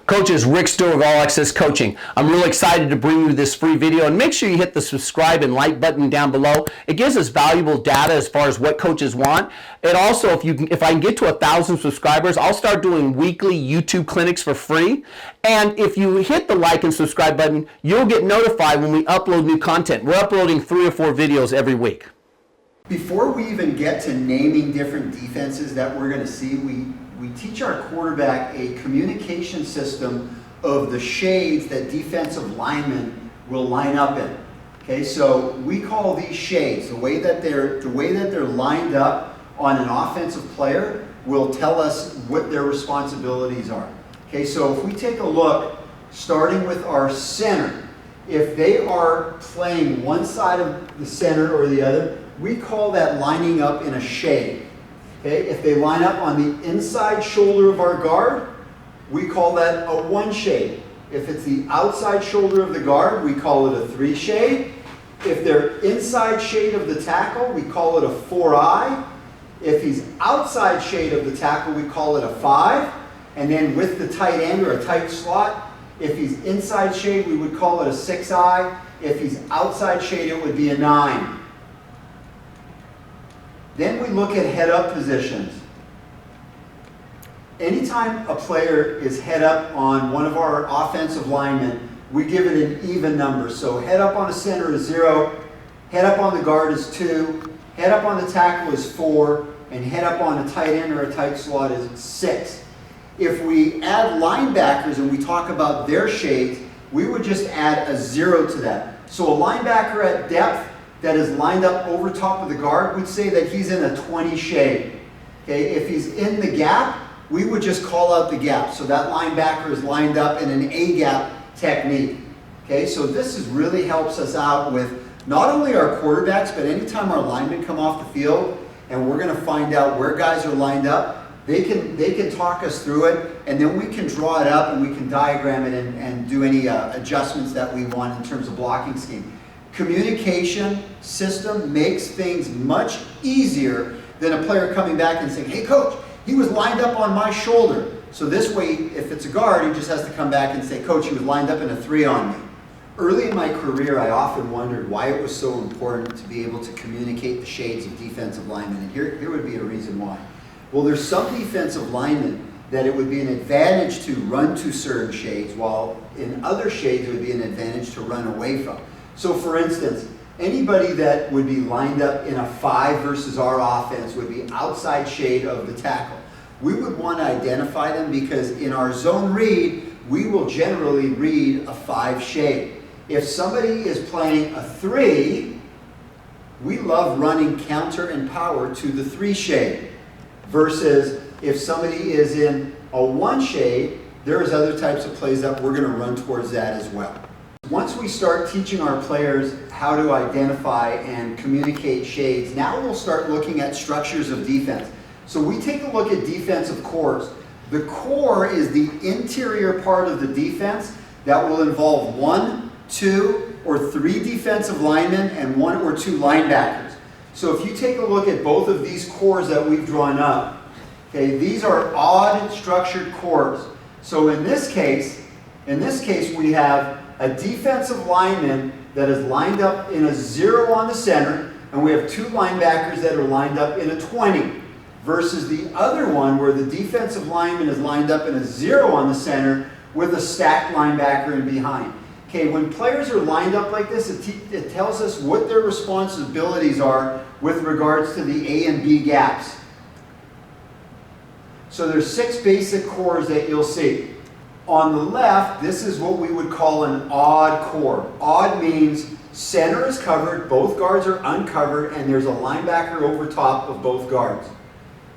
Coaches, Rick Stewart of All Access Coaching. I'm really excited to bring you this free video, and make sure you hit the subscribe and like button down below. It gives us valuable data as far as what coaches want. And also, if I can get to 1,000 subscribers, I'll start doing weekly YouTube clinics for free. And if you hit the like and subscribe button, you'll get notified when we upload new content. We're uploading 3 or 4 videos every week. Before we even get to naming different defenses that we're going to see, we teach our quarterback a communication system of the shades that defensive linemen will line up in. Okay, so we call these shades. The way that they're lined up on an offensive player will tell us what their responsibilities are. Okay, so if we take a look, starting with our center, if they are playing one side of the center or the other, we call that lining up in a shade. Okay, if they line up on the inside shoulder of our guard, we call that a 1 shade. If it's the outside shoulder of the guard, we call it a 3 shade. If they're inside shade of the tackle, we call it a 4-eye. If he's outside shade of the tackle, we call it a 5. And then with the tight end or a tight slot, if he's inside shade, we would call it a 6-eye. If he's outside shade, it would be a 9. Then we look at head-up positions. Anytime a player is head-up on one of our offensive linemen, we give it an even number. So head-up on a center is 0, head-up on the guard is 2, head-up on the tackle is 4, and head-up on a tight end or a tight slot is 6. If we add linebackers and we talk about their shades, we would just add a 0 to that. So a linebacker at depth that is lined up over top of the guard, we'd say that he's in a 20 shade. Okay, if he's in the gap, we would just call out the gap. So that linebacker is lined up in an A-gap technique. Okay, so this really helps us out with not only our quarterbacks, but anytime our linemen come off the field and we're going to find out where guys are lined up, they can talk us through it, and then we can draw it up and we can diagram it and do any adjustments that we want in terms of blocking scheme. Communication system makes things much easier than a player coming back and saying, hey coach, he was lined up on my shoulder. So this way, if it's a guard, he just has to come back and say, coach, he was lined up in a 3 on me. Early in my career, I often wondered why it was so important to be able to communicate the shades of defensive linemen. And here would be a reason why. Well, there's some defensive linemen that it would be an advantage to run to certain shades, while in other shades it would be an advantage to run away from. So for instance, anybody that would be lined up in a 5 versus our offense would be outside shade of the tackle. We would want to identify them because in our zone read, we will generally read a 5 shade. If somebody is playing a 3, we love running counter and power to the 3 shade. Versus if somebody is in a 1 shade, there's other types of plays that we're going to run towards that as well. Once we start teaching our players how to identify and communicate shades, now we'll start looking at structures of defense. So we take a look at defensive cores. The core is the interior part of the defense that will involve 1, 2, or 3 defensive linemen and 1 or 2 linebackers. So if you take a look at both of these cores that we've drawn up, okay, these are odd structured cores. So in this case we have a defensive lineman that is lined up in a 0 on the center, and we have 2 linebackers that are lined up in a 20, versus the other one where the defensive lineman is lined up in a 0 on the center with a stacked linebacker in behind. Okay, when players are lined up like this, it tells us what their responsibilities are with regards to the A and B gaps. So there's 6 basic cores that you'll see. On the left, this is what we would call an odd core. Odd means center is covered, both guards are uncovered, and there's a linebacker over top of both guards.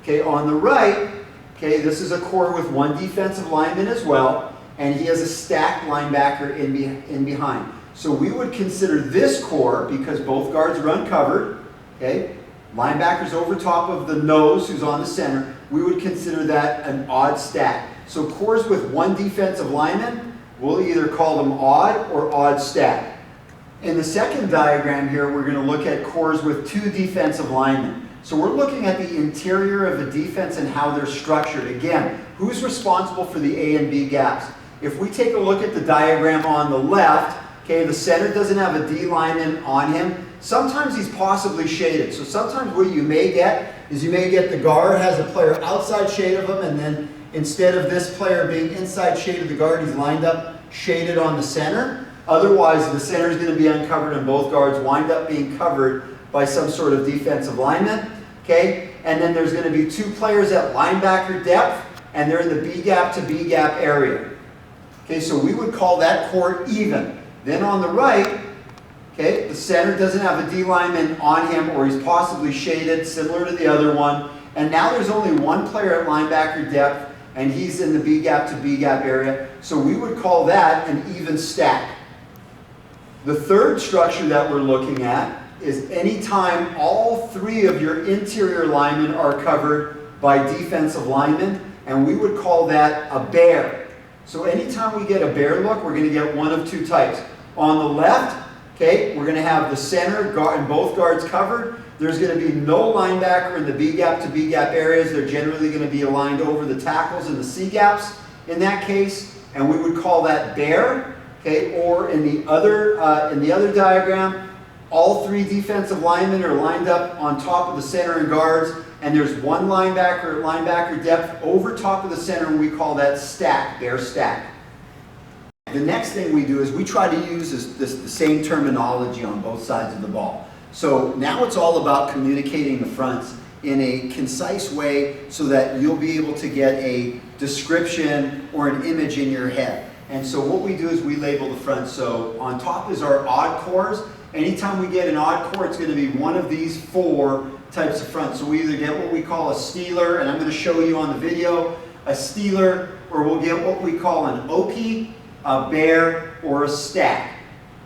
Okay, on the right, okay, this is a core with 1 defensive lineman as well, and he has a stacked linebacker in behind. So we would consider this core, because both guards are uncovered, okay, linebackers over top of the nose who's on the center, we would consider that an odd stack. So cores with 1 defensive lineman, we'll either call them odd or odd stack. In the second diagram here, we're going to look at cores with 2 defensive linemen. So we're looking at the interior of the defense and how they're structured. Again, who's responsible for the A and B gaps? if we take a look at the diagram on the left, okay, the center doesn't have a D lineman on him. Sometimes he's possibly shaded. So sometimes what you may get is you may get the guard has a player outside shade of him, and then instead of this player being inside shade of the guard, he's lined up shaded on the center. Otherwise, the center is going to be uncovered and both guards wind up being covered by some sort of defensive lineman. Okay? And then there's going to be two players at linebacker depth, and they're in the B gap to B gap area. Okay, so we would call that core even. Then on the right, okay, the center doesn't have a D lineman on him, or he's possibly shaded, similar to the other one. And now there's only one player at linebacker depth, and he's in the B gap to B gap area. So we would call that an even stack. The third structure that we're looking at is anytime all three of your interior linemen are covered by defensive linemen, and we would call that a bear. So anytime we get a bear look, we're going to get one of two types. On the left, okay, we're going to have the center guard and both guards covered. There's going to be no linebacker in the B gap to B gap areas. They're generally going to be aligned over the tackles and the C gaps in that case, and we would call that bear. Okay, or in the other diagram, all three defensive linemen are lined up on top of the center and guards, and there's one linebacker at linebacker depth over top of the center, and we call that stack, bear stack. The next thing we do is we try to use the same terminology on both sides of the ball. So now it's all about communicating the fronts in a concise way so that you'll be able to get a description or an image in your head. And so what we do is we label the front. So on top is our odd cores. Anytime we get an odd core, it's going to be one of these four types of fronts. So we either get what we call a stealer, and I'm going to show you on the video, a stealer, or we'll get what we call an okie, a bear, or a stack.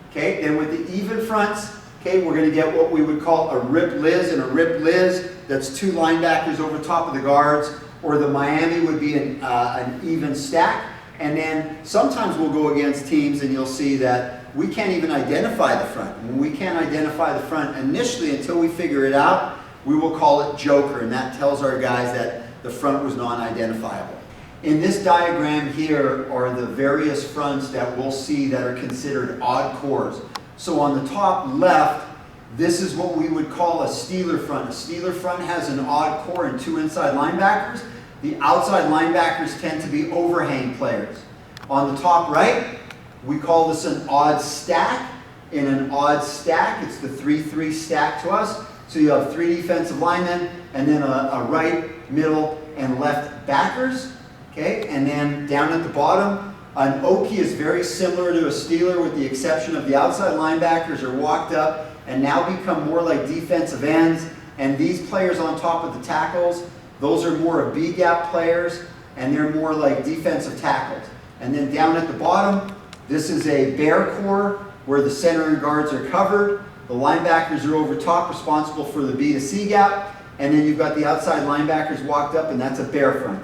Okay, then with the even fronts, okay, we're going to get what we would call a rip Liz, and a rip Liz, that's two linebackers over top of the guards, or the Miami would be an even stack. And then sometimes we'll go against teams and you'll see that we can't even identify the front. When we can't identify the front initially until we figure it out, we will call it joker, and that tells our guys that the front was non-identifiable. In this diagram here are the various fronts that we'll see that are considered odd cores. So on the top left, this is what we would call a stealer front. A stealer front has an odd core and two inside linebackers. The outside linebackers tend to be overhang players. On the top right, we call this an odd stack. In an odd stack, it's the 3-3 stack to us. So you have three defensive linemen, and then a right, middle, and left backers. Okay, and then down at the bottom, an okie is very similar to a stealer with the exception of the outside linebackers are walked up and now become more like defensive ends. And these players on top of the tackles, those are more of B-gap players, and they're more like defensive tackles. And then down at the bottom, this is a bear core where the center and guards are covered. The linebackers are over top, responsible for the B to C gap. And then you've got the outside linebackers walked up, and that's a bear front.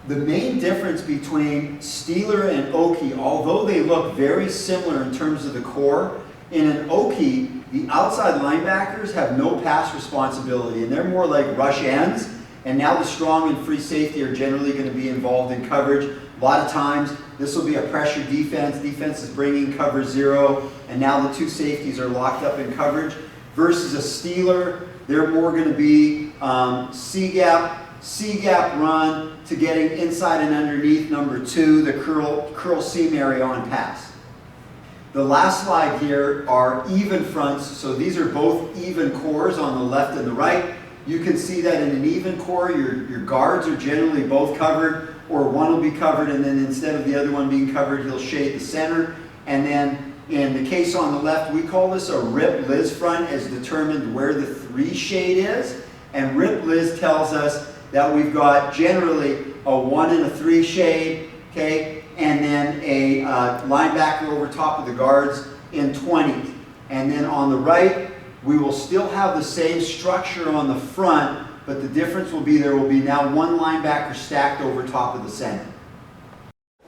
The main difference between stealer and okie, although they look very similar in terms of the core, in an okie, the outside linebackers have no pass responsibility, and they're more like rush ends. And now the strong and free safety are generally going to be involved in coverage. A lot of times, this will be a pressure defense. Defense is bringing cover 0, and now the two safeties are locked up in coverage. Versus a stealer, they're more going to be C-gap run to getting inside and underneath number 2, the curl seam area on pass. The last slide here are even fronts. So these are both even cores on the left and the right. You can see that in an even core, your guards are generally both covered, or one will be covered, and then instead of the other one being covered, he'll shade the center. And then in the case on the left, we call this a rip Liz front, as determined where the 3 shade is. And rip Liz tells us that we've got generally a 1 and a 3 shade, okay, and then a linebacker over top of the guards in 20. And then on the right, we will still have the same structure on the front, but the difference will be there will be now one linebacker stacked over top of the center.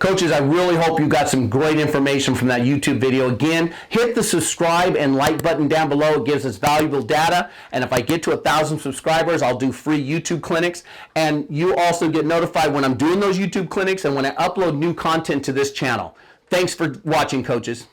Coaches, I really hope you got some great information from that YouTube video. Again, hit the subscribe and like button down below. It gives us valuable data. And if I get to 1,000 subscribers, I'll do free YouTube clinics. And you also get notified when I'm doing those YouTube clinics and when I upload new content to this channel. Thanks for watching, coaches.